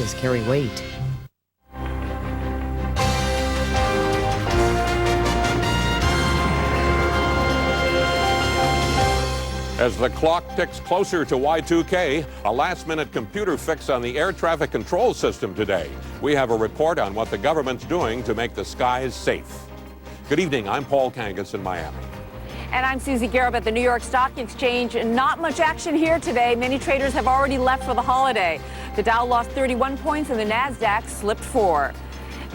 is Carrie Waite. As the clock ticks closer to Y2K, a last-minute computer fix on the air traffic control system today. We have a report on what the government's doing to make the skies safe. Good evening, I'm Paul Kangas in Miami. And I'm Susie Garib at the New York Stock Exchange. Not much action here today. Many traders have already left for the holiday. The Dow lost 31 points and the NASDAQ slipped 4.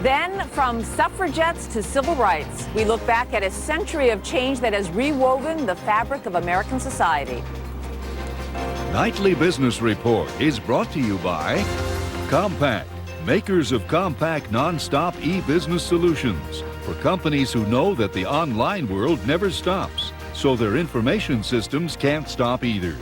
Then, from suffragettes to civil rights, we look back at a century of change that has rewoven the fabric of American society. Nightly Business Report is brought to you by Compaq, makers of compact non-stop e-business solutions for companies who know that the online world never stops, so their information systems can't stop either.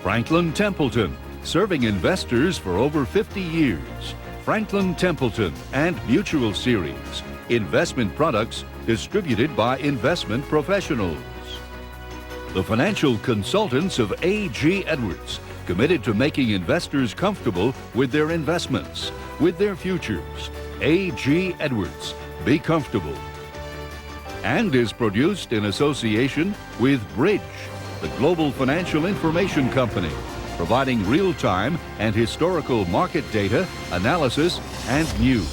Franklin Templeton, serving investors for over 50 years. Franklin Templeton and Mutual Series, investment products distributed by investment professionals. The financial consultants of A.G. Edwards, committed to making investors comfortable with their investments, with their futures. A.G. Edwards, be comfortable. And is produced in association with Bridge, the global financial information company, providing real-time and historical market data, analysis, and news.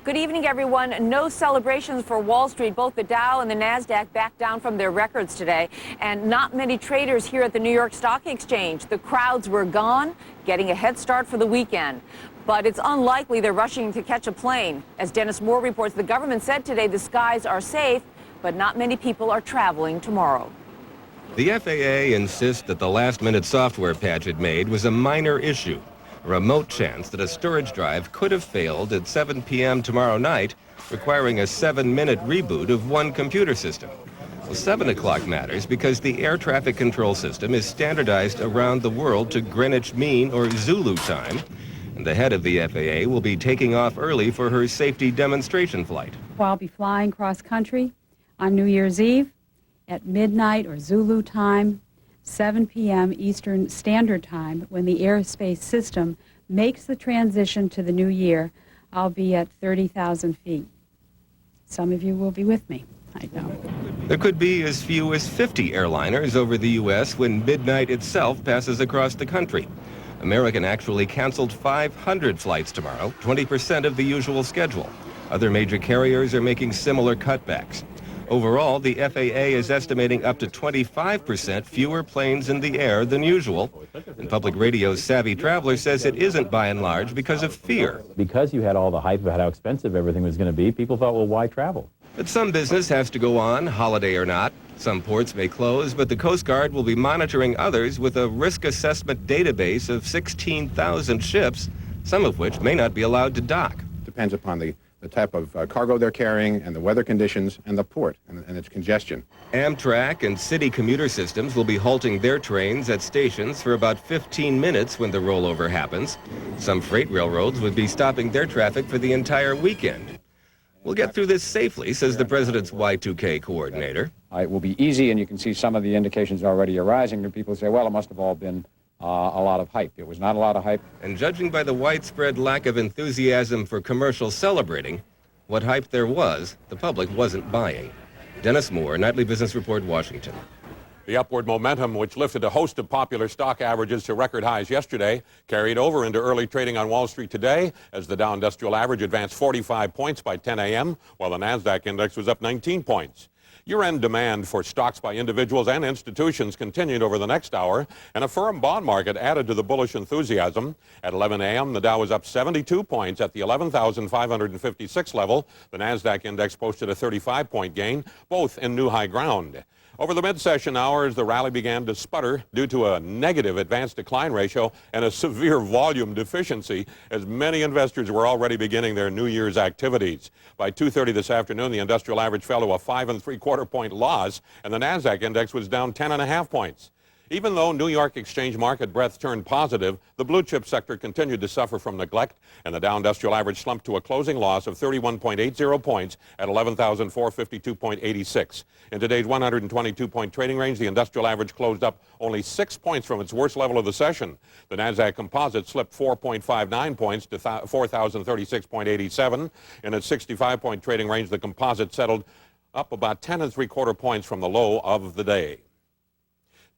Good evening, everyone. No celebrations for Wall Street. Both the Dow and the NASDAQ backed down from their records today, and not many traders here at the New York Stock Exchange. The crowds were gone, getting a head start for the weekend. But it's unlikely they're rushing to catch a plane. As Dennis Moore reports, the government said today the skies are safe, but not many people are traveling tomorrow. The FAA insists that the last-minute software patch it made was a minor issue, a remote chance that a storage drive could have failed at 7 p.m. tomorrow night, requiring a 7-minute reboot of one computer system. Well, 7 o'clock matters because the air traffic control system is standardized around the world to Greenwich Mean or Zulu time, and the head of the FAA will be taking off early for her safety demonstration flight. I'll be flying cross-country on New Year's Eve at midnight or Zulu time, 7 p.m. Eastern Standard Time. When the airspace system makes the transition to the new year, I'll be at 30,000 feet. Some of you will be with me, I know. There could be as few as 50 airliners over the U.S. when midnight itself passes across the country. American actually canceled 500 flights tomorrow, 20% of the usual schedule. Other major carriers are making similar cutbacks. Overall, the FAA is estimating up to 25% fewer planes in the air than usual. And Public Radio's Savvy Traveler says it isn't by and large because of fear. Because you had all the hype about how expensive everything was going to be, people thought, well, why travel? But some business has to go on, holiday or not. Some ports may close, but the Coast Guard will be monitoring others with a risk assessment database of 16,000 ships, some of which may not be allowed to dock. Depends upon the type of cargo they're carrying and the weather conditions and the port and its congestion. Amtrak and city commuter systems will be halting their trains at stations for about 15 minutes when the rollover happens. Some freight railroads would be stopping their traffic for the entire weekend. We'll get through this safely, says the president's Y2K coordinator. It will be easy, and you can see some of the indications already arising. And people say, well, it must have all been a lot of hype. It was not a lot of hype. And judging by the widespread lack of enthusiasm for commercial celebrating, what hype there was, the public wasn't buying. Dennis Moore, Nightly Business Report, Washington. The upward momentum, which lifted a host of popular stock averages to record highs yesterday, carried over into early trading on Wall Street today as the Dow Industrial Average advanced 45 points by 10 a.m., while the NASDAQ index was up 19 points. Year-end demand for stocks by individuals and institutions continued over the next hour, and a firm bond market added to the bullish enthusiasm. At 11 a.m., the Dow was up 72 points at the 11,556 level. The NASDAQ index posted a 35-point gain, both in new high ground. Over the mid-session hours, the rally began to sputter due to a negative advance decline ratio and a severe volume deficiency, as many investors were already beginning their New Year's activities. By 2:30 this afternoon, the industrial average fell to a 5 3/4 point loss, and the NASDAQ index was down 10.5 points. Even though New York exchange market breadth turned positive, the blue chip sector continued to suffer from neglect, and the Dow Industrial Average slumped to a closing loss of 31.80 points at 11,452.86. In today's 122-point trading range, the Industrial Average closed up only 6 points from its worst level of the session. The Nasdaq Composite slipped 4.59 points to 4,036.87. In its 65-point trading range, the Composite settled up about 10 3/4 points from the low of the day.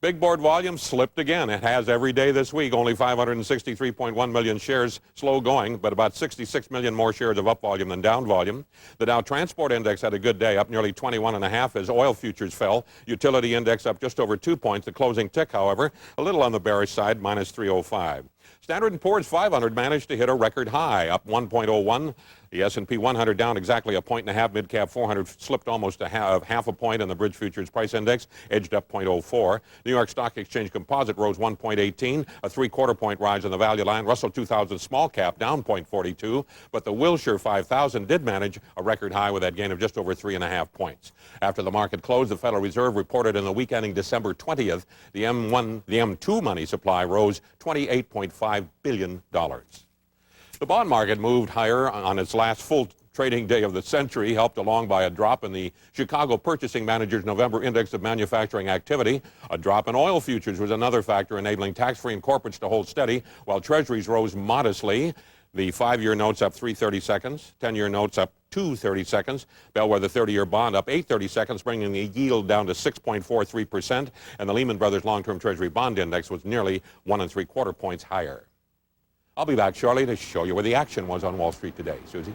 Big board volume slipped again. It has every day this week. Only 563.1 million shares slow going, but about 66 million more shares of up volume than down volume. The Dow Transport Index had a good day, up nearly 21.5 as oil futures fell. Utility Index up just over 2 points. The closing tick, however, a little on the bearish side, minus 305. Standard & Poor's 500 managed to hit a record high, up 1.01. The S&P 100 down exactly a point and a half. Mid-cap 400 slipped almost half a point, and the Bridge Futures Price Index edged up 0.04. New York Stock Exchange Composite rose 1.18, a 3/4 point rise on the value line. Russell 2000 small cap down 0.42, but the Wilshire 5000 did manage a record high with that gain of just over 3.5 points. After the market closed, the Federal Reserve reported in the week ending December 20th, the M2 money supply rose $28.5 billion. The bond market moved higher on its last full trading day of the century, helped along by a drop in the Chicago Purchasing Managers' November Index of Manufacturing Activity. A drop in oil futures was another factor enabling tax-free and corporates to hold steady, while treasuries rose modestly. The 5-year notes up 3/30 seconds, 10-year notes up 2/30 seconds, Bellwether 30-year bond up 8/30 seconds, bringing the yield down to 6.43%, and the Lehman Brothers long-term treasury bond index was nearly 1 3/4 points higher. I'll be back shortly to show you where the action was on Wall Street today. Susie?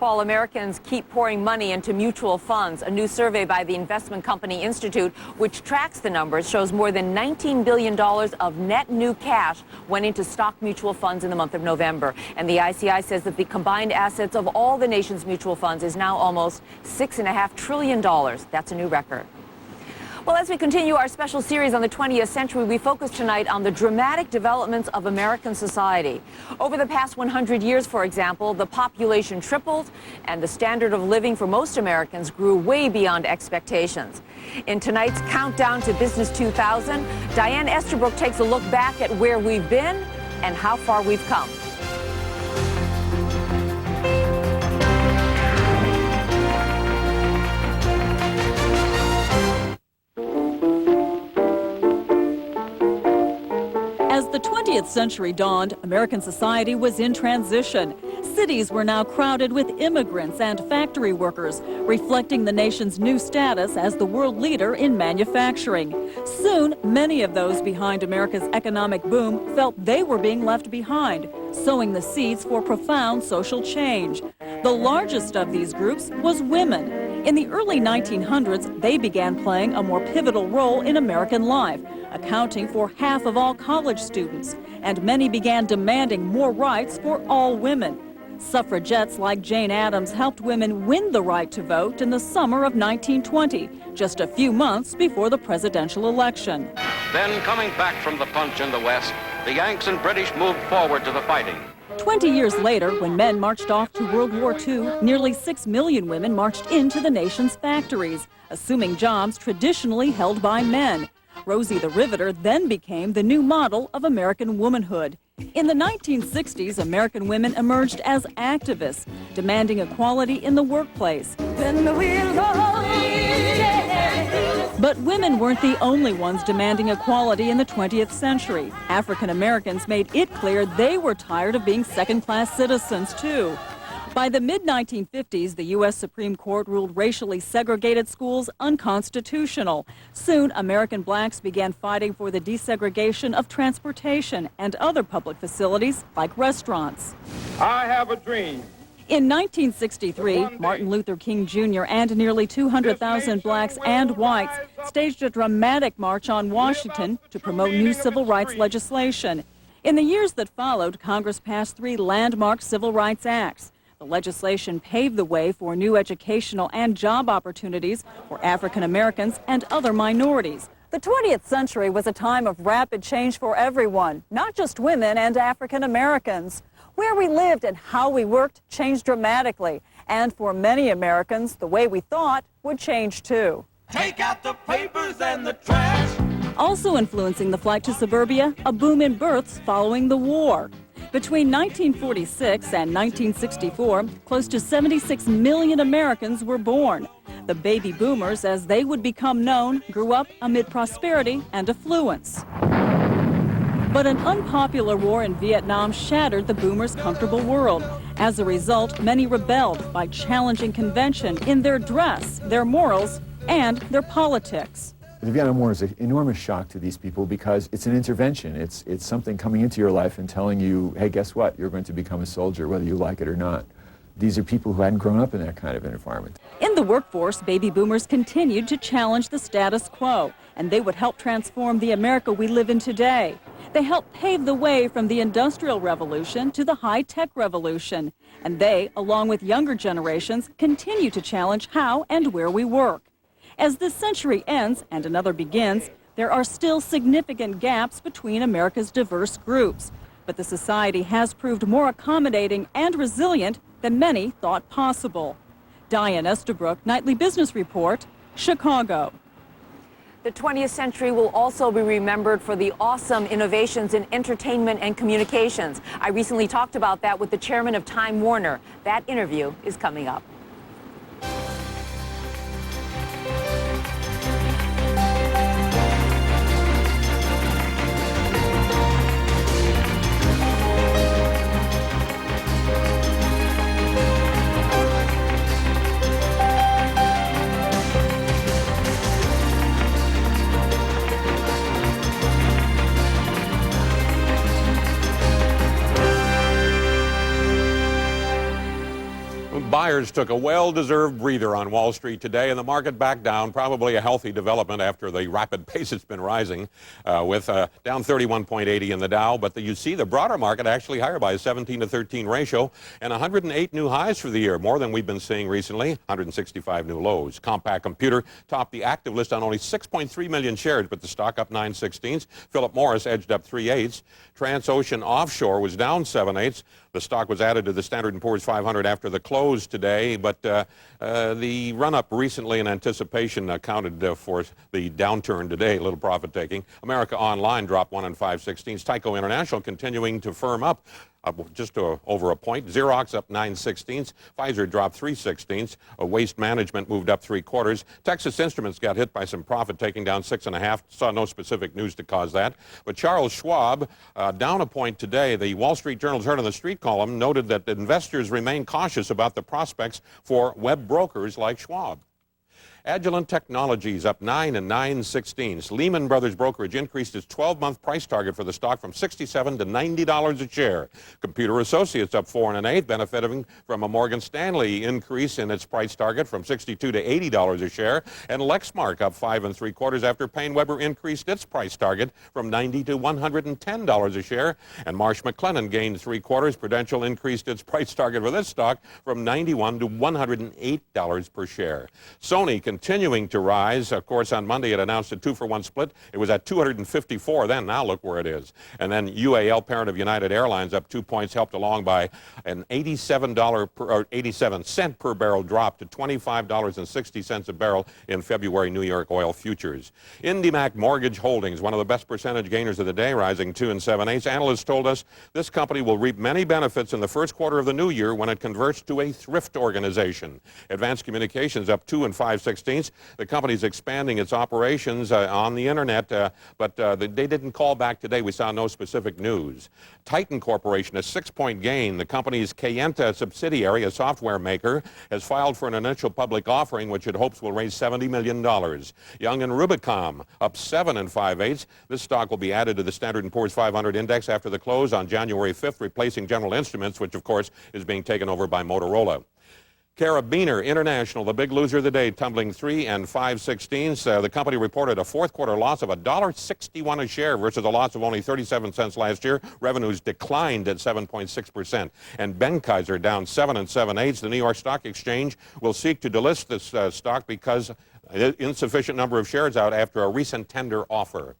Paul, Americans keep pouring money into mutual funds. A new survey by the Investment Company Institute, which tracks the numbers, shows more than $19 billion of net new cash went into stock mutual funds in the month of November. And the ICI says that the combined assets of all the nation's mutual funds is now almost $6.5 trillion. That's a new record. Well, as we continue our special series on the 20th century, we focus tonight on the dramatic developments of American society. Over the past 100 years, for example, the population tripled and the standard of living for most Americans grew way beyond expectations. In tonight's Countdown to Business 2000, Diane Estabrook takes a look back at where we've been and how far we've come. As the 20th century dawned, American society was in transition. Cities were now crowded with immigrants and factory workers, reflecting the nation's new status as the world leader in manufacturing. Soon, many of those behind America's economic boom felt they were being left behind, sowing the seeds for profound social change. The largest of these groups was women. In the early 1900s, they began playing a more pivotal role in American life, accounting for half of all college students, and many began demanding more rights for all women. Suffragettes like Jane Addams helped women win the right to vote in the summer of 1920, just a few months before the presidential election. Then, coming back from the punch in the West, the Yanks and British moved forward to the fighting. 20 years later, when men marched off to World War II, nearly 6 million women marched into the nation's factories, assuming jobs traditionally held by men. Rosie the Riveter then became the new model of American womanhood. In the 1960s, American women emerged as activists, demanding equality in the workplace. But women weren't the only ones demanding equality in the 20th century. African Americans made it clear they were tired of being second-class citizens, too. By the mid-1950s, the U.S. Supreme Court ruled racially segregated schools unconstitutional. Soon, American blacks began fighting for the desegregation of transportation and other public facilities like restaurants. I have a dream. In 1963, Martin Luther King Jr. and nearly 200,000 blacks and whites staged a dramatic march on Washington to promote new civil rights legislation. In the years that followed, Congress passed 3 landmark civil rights acts. The legislation paved the way for new educational and job opportunities for African Americans and other minorities. The 20th century was a time of rapid change for everyone, not just women and African Americans. Where we lived and how we worked changed dramatically. And for many Americans, the way we thought would change too. Take out the papers and the trash. Also influencing the flight to suburbia, a boom in births following the war. Between 1946 and 1964, close to 76 million Americans were born. The baby boomers, as they would become known, grew up amid prosperity and affluence. But an unpopular war in Vietnam shattered the boomers' comfortable world. As a result, many rebelled by challenging convention in their dress, their morals, and their politics. The Vietnam War is an enormous shock to these people because it's an intervention. It's something coming into your life and telling you, hey, guess what? You're going to become a soldier, whether you like it or not. These are people who hadn't grown up in that kind of an environment. In the workforce, baby boomers continued to challenge the status quo, and they would help transform the America we live in today. They helped pave the way from the Industrial Revolution to the high-tech revolution. And they, along with younger generations, continue to challenge how and where we work. As this century ends and another begins, there are still significant gaps between America's diverse groups. But the society has proved more accommodating and resilient than many thought possible. Diane Estabrook, Nightly Business Report, Chicago. The 20th century will also be remembered for the awesome innovations in entertainment and communications. I recently talked about that with the chairman of Time Warner. That interview is coming up. Buyers took a well-deserved breather on Wall Street today, and the market backed down. Probably a healthy development after the rapid pace it's been rising, with down 31.80 in the Dow. But you see the broader market actually higher by a 17 to 13 ratio, and 108 new highs for the year, more than we've been seeing recently, 165 new lows. Compaq Computer topped the active list on only 6.3 million shares, but the stock up 9/16. Philip Morris edged up 3/8. Transocean Offshore was down 7/8. The stock was added to the Standard & Poor's 500 after the close today, but the run-up recently in anticipation accounted for the downturn today, a little profit-taking. America Online dropped 1 5/16. Tyco International continuing to firm up just over a point. Xerox up 9/16. Pfizer dropped 3/16. Waste Management moved up 3/4. Texas Instruments got hit by some profit, taking down 6.5. Saw no specific news to cause that. But Charles Schwab down a point today. The Wall Street Journal's Heard on the Street column noted that investors remain cautious about the prospects for web brokers like Schwab. Agilent Technologies up 9 9/16. Lehman Brothers Brokerage increased its 12-month price target for the stock from $67 to $90 a share. Computer Associates up 4 1/8, benefiting from a Morgan Stanley increase in its price target from $62 to $80 a share. And Lexmark up 5 3/4 after PaineWebber increased its price target from $90 to $110 a share. And Marsh McLennan gained 3/4. Prudential increased its price target for this stock from $91 to $108 per share. Sony continuing to rise. Of course, on Monday it announced a 2-for-1 split. It was at 254 then. Now look where it is. And then UAL, parent of United Airlines, up 2 points, helped along by an $87 per barrel drop to $25.60 a barrel in February New York oil futures. IndyMac Mortgage Holdings, one of the best percentage gainers of the day, rising 2 7/8. Analysts told us this company will reap many benefits in the first quarter of the new year when it converts to a thrift organization. Advanced Communications up 2 5/16. The company's expanding its operations on the internet, but they didn't call back today. We saw no specific news. Titan Corporation, a 6-point gain. The company's Kayenta subsidiary, a software maker, has filed for an initial public offering, which it hopes will raise $70 million. Young and Rubicom up 7 5/8. This stock will be added to the Standard & Poor's 500 index after the close on January 5th, replacing General Instruments, which of course is being taken over by Motorola. Carabiner International, the big loser of the day, tumbling 3 5/16. The company reported a fourth quarter loss of $1.61 a share versus a loss of only 37 cents last year. Revenues declined at 7.6%. And Benckiser down 7 7/8. The New York Stock Exchange will seek to delist this stock because insufficient number of shares out after a recent tender offer.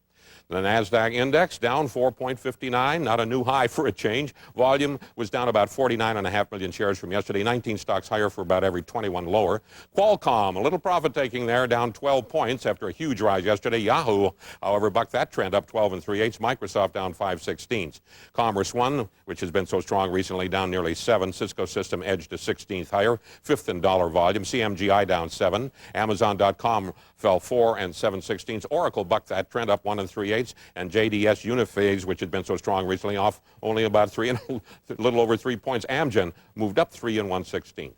The NASDAQ index down 4.59, not a new high for a change. Volume was down about 49.5 million shares from yesterday, 19 stocks higher for about every 21 lower. Qualcomm, a little profit taking there, down 12 points after a huge rise yesterday. Yahoo, however, bucked that trend, up 12 3/8. Microsoft down 5/16. Commerce One, which has been so strong recently, down nearly 7. Cisco System edged to 16th higher, 5th in dollar volume. CMGI down 7. Amazon.com fell 4 7/16. Oracle bucked that trend, up 1 3/8. And JDS Uniphase, which had been so strong recently, off only about 3 and a little over 3 points. Amgen moved up 3 1/16.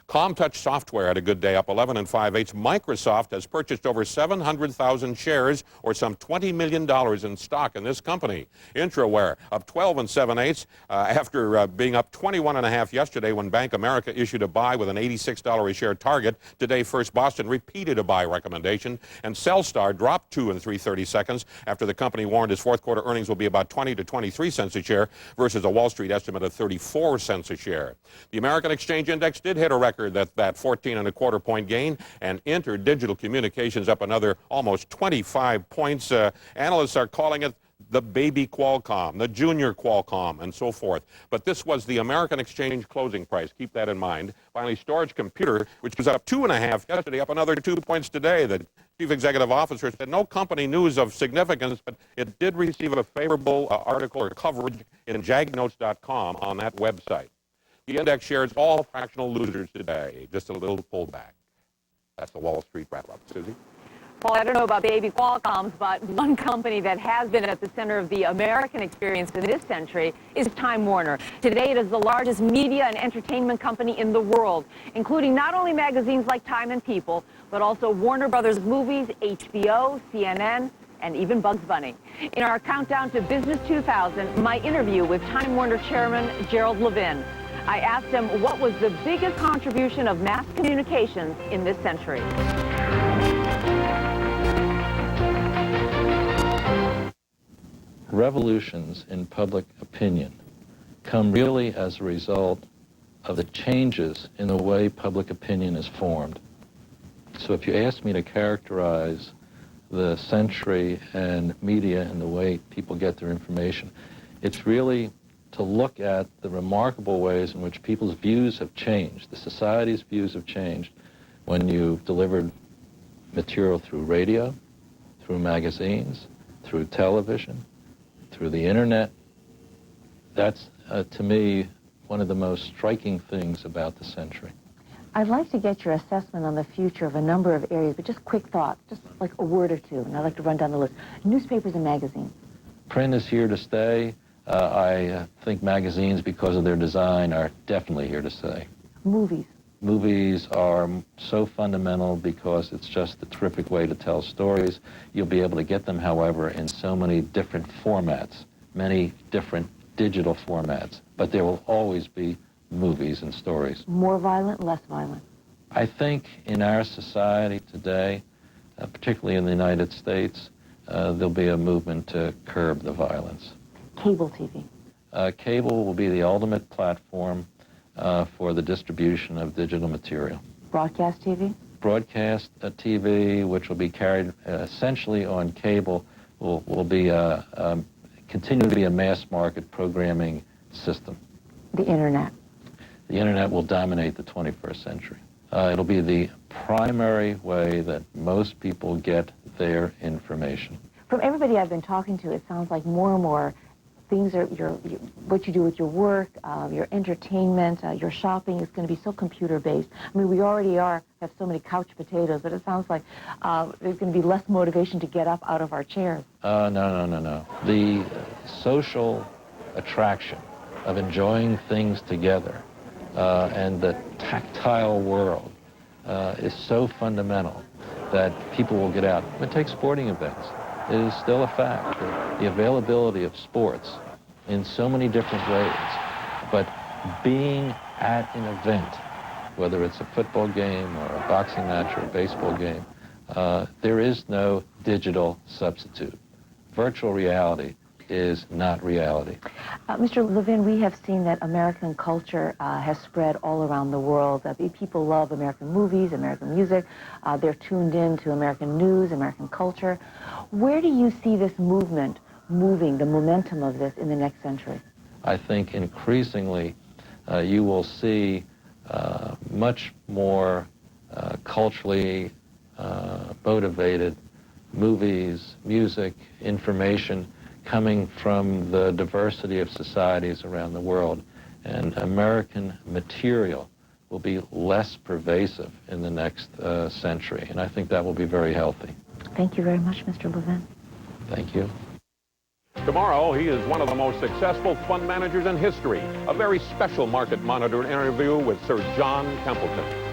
ComTouch Software had a good day, up 11 5/8. Microsoft has purchased over 700,000 shares, or some $20 million in stock in this company. Intraware up 12 7/8 after being up 21.5 yesterday when Bank America issued a buy with an $86 a share target. Today, First Boston repeated a buy recommendation, and Cellstar dropped 2 3/32 after the company warned its fourth quarter earnings will be about 20 to 23 cents a share versus a Wall Street estimate of 34 cents a share. The American Exchange Index did hit a record, that 14.25 point gain, and InterDigital Communications up another almost 25 points. Analysts are calling it the baby Qualcomm, the junior Qualcomm, and so forth. But this was the American Exchange closing price. Keep that in mind. Finally, Storage Computer, which was up 2.5 yesterday, up another 2 points today. The chief executive officer said no company news of significance, but it did receive a favorable article or coverage in jagnotes.com on that website. The index shares all fractional losers today. Just a little pullback. That's the Wall Street wrap-up. Susie? Well, I don't know about baby Qualcomms, but one company that has been at the center of the American experience in this century is Time Warner. Today, it is the largest media and entertainment company in the world, including not only magazines like Time and People, but also Warner Brothers Movies, HBO, CNN, and even Bugs Bunny. In our countdown to Business 2000, my interview with Time Warner Chairman Gerald Levin. I asked him what was the biggest contribution of mass communications in this century. Revolutions in public opinion come really as a result of the changes in the way public opinion is formed. So if you ask me to characterize the century and media and the way people get their information, it's really to look at the remarkable ways in which people's views have changed, the society's views have changed when you've delivered material through radio, through magazines, through television, through the internet. That's, to me, one of the most striking things about the century. I'd like to get your assessment on the future of a number of areas, but just quick thoughts, just like a word or two, and I'd like to run down the list. Newspapers and magazines. Print is here to stay. I think magazines, because of their design, are definitely here to stay. Movies. Movies are so fundamental because it's just a terrific way to tell stories. You'll be able to get them, however, in so many different formats, many different digital formats, but there will always be movies and stories. More violent, less violent? I think in our society today, particularly in the United States, there'll be a movement to curb the violence. Cable TV. Cable will be the ultimate platform for the distribution of digital material. Broadcast TV? Broadcast TV, which will be carried essentially on cable, will be continue to be a mass market programming system. The internet? The internet will dominate the 21st century. It'll be the primary way that most people get their information. From everybody I've been talking to, it sounds like more and more things are, what you do with your work, your entertainment, your shopping is going to be so computer-based. I mean, we already have so many couch potatoes, but it sounds like there's going to be less motivation to get up out of our chairs. No. The social attraction of enjoying things together and the tactile world is so fundamental that people will get out. But take sporting events. It is still a fact that the availability of sports in so many different ways, but being at an event, whether it's a football game or a boxing match or a baseball game, there is no digital substitute. Virtual reality is not reality. Mr. Levin, we have seen that American culture has spread all around the world. People love American movies, American music. They're tuned in to American news, American culture. Where do you see this movement moving, the momentum of this in the next century? I think increasingly you will see much more culturally motivated movies, music, information coming from the diversity of societies around the world. And American material will be less pervasive in the next century. And I think that will be very healthy. Thank you very much, Mr. Levin. Thank you. Tomorrow, he is one of the most successful fund managers in history. A very special Market Monitor interview with Sir John Templeton.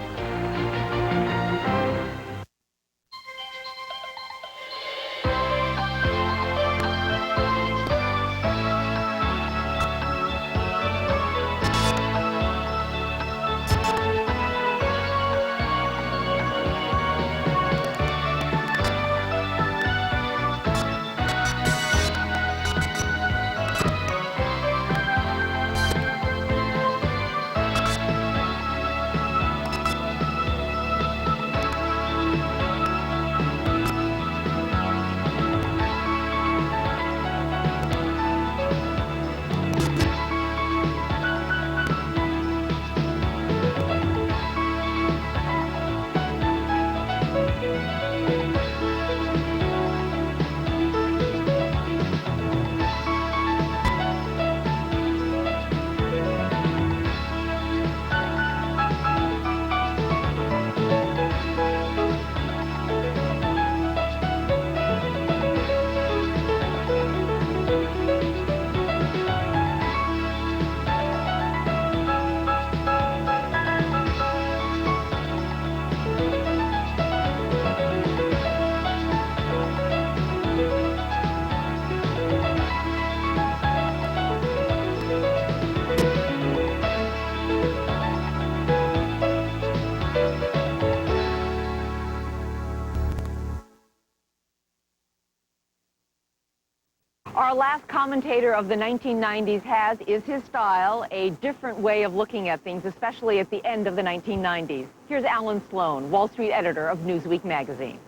Our last commentator of the 1990s is his style, a different way of looking at things, especially at the end of the 1990s. Here's Alan Sloan, Wall Street editor of Newsweek magazine.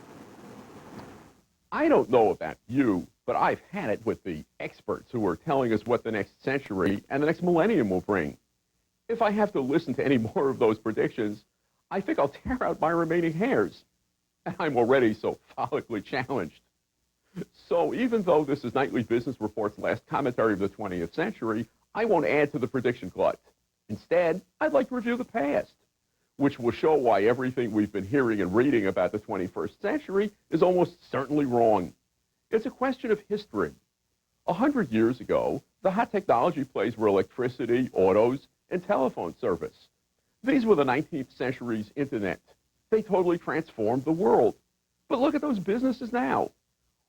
I don't know about you, but I've had it with the experts who are telling us what the next century and the next millennium will bring. If I have to listen to any more of those predictions, I think I'll tear out my remaining hairs. And I'm already so follically challenged. So even though this is Nightly Business Report's last commentary of the 20th century, I won't add to the prediction glut. Instead, I'd like to review the past, which will show why everything we've been hearing and reading about the 21st century is almost certainly wrong. It's a question of history. 100 years ago, the hot technology plays were electricity, autos, and telephone service. These were the 19th century's internet. They totally transformed the world. But look at those businesses now.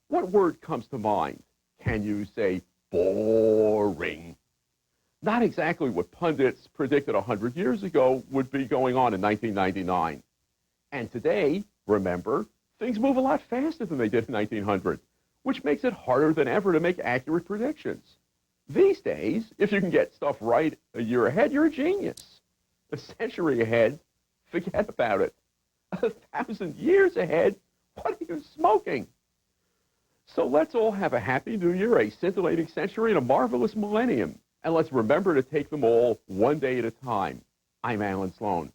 What word comes to mind? Can you say boring? Not exactly what pundits predicted 100 years ago would be going on in 1999. And today, remember, things move a lot faster than they did in 1900, which makes it harder than ever to make accurate predictions. These days, if you can get stuff right a year ahead, you're a genius. A century ahead, forget about it. 1,000 years ahead, what are you smoking? So let's all have a happy new year, a scintillating century, and a marvelous millennium. And let's remember to take them all one day at a time. I'm Alan Sloan.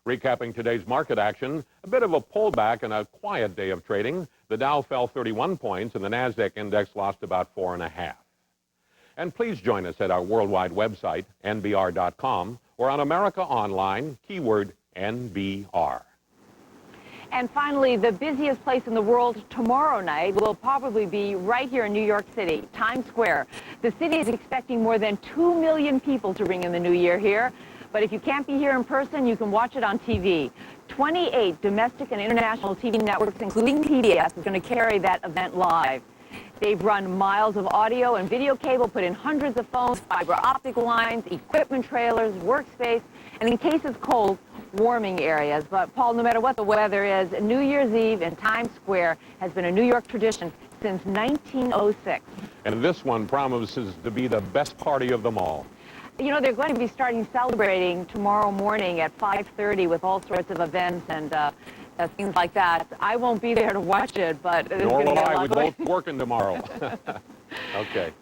Recapping today's market action, a bit of a pullback and a quiet day of trading. The Dow fell 31 points and the NASDAQ index lost about 4.5. And please join us at our worldwide website, NBR.com, or on America Online, keyword NBR. And finally, the busiest place in the world tomorrow night will probably be right here in New York City, Times Square. The city is expecting more than 2 million people to ring in the new year here. But if you can't be here in person, you can watch it on TV. 28 domestic and international TV networks, including PBS, is going to carry that event live. They've run miles of audio and video cable, put in hundreds of phones, fiber optic lines, equipment trailers, workspace, and in case it's cold, warming areas. But, Paul, no matter what the weather is, New Year's Eve in Times Square has been a New York tradition since 1906. And this one promises to be the best party of them all. You know, they're going to be starting celebrating tomorrow morning at 5:30 with all sorts of events and Things like that. I won't be there to watch it, but it's Nor going to will be a I. lot We're going. both working tomorrow. Okay.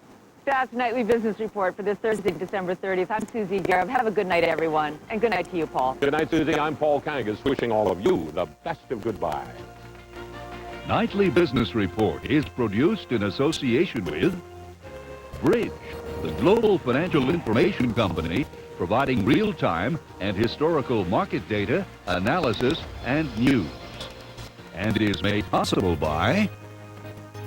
That's Nightly Business Report for this Thursday, December 30th. I'm Susie Garib. Have a good night, everyone. And good night to you, Paul. Good night, Susie. I'm Paul Kangas, wishing all of you the best of goodbye. Nightly Business Report is produced in association with Bridge, the global financial information company providing real-time and historical market data, analysis, and news. And it is made possible by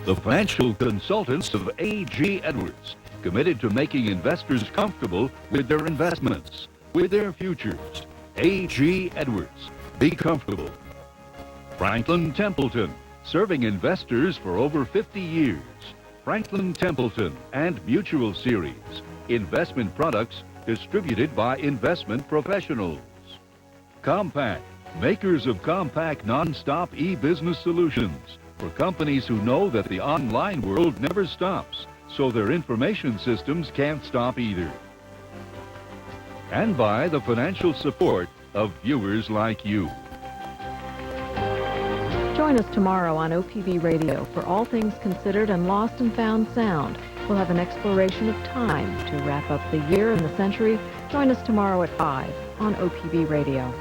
the financial consultants of A.G. Edwards, committed to making investors comfortable with their investments, with their futures. A.G. Edwards, be comfortable. Franklin Templeton, serving investors for over 50 years. Franklin Templeton and Mutual Series, investment products distributed by investment professionals. Compaq, makers of compact non-stop e-business solutions for companies who know that the online world never stops, so their information systems can't stop either. And by the financial support of viewers like you. Join us tomorrow on OPB Radio for All Things Considered and Lost and Found Sound. We'll have an exploration of time to wrap up the year and the century. Join us tomorrow at 5 on OPB Radio.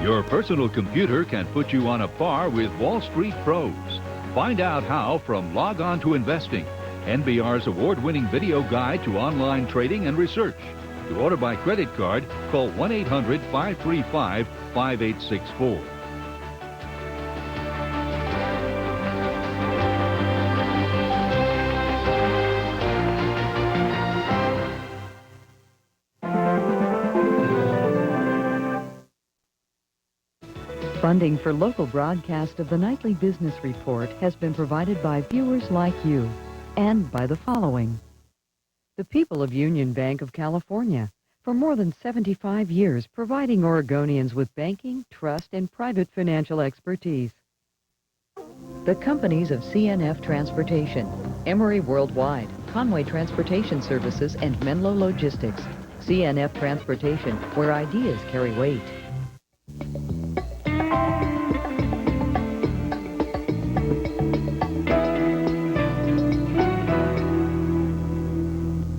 Your personal computer can put you on a par with Wall Street pros. Find out how from Log On to Investing, NBR's award-winning video guide to online trading and research. To order by credit card, call 1-800-535-5864. Funding for local broadcast of the Nightly Business Report has been provided by viewers like you and by the following. The people of Union Bank of California, for more than 75 years providing Oregonians with banking, trust, and private financial expertise. The companies of CNF Transportation, Emory Worldwide, Conway Transportation Services, and Menlo Logistics. CNF Transportation, where ideas carry weight.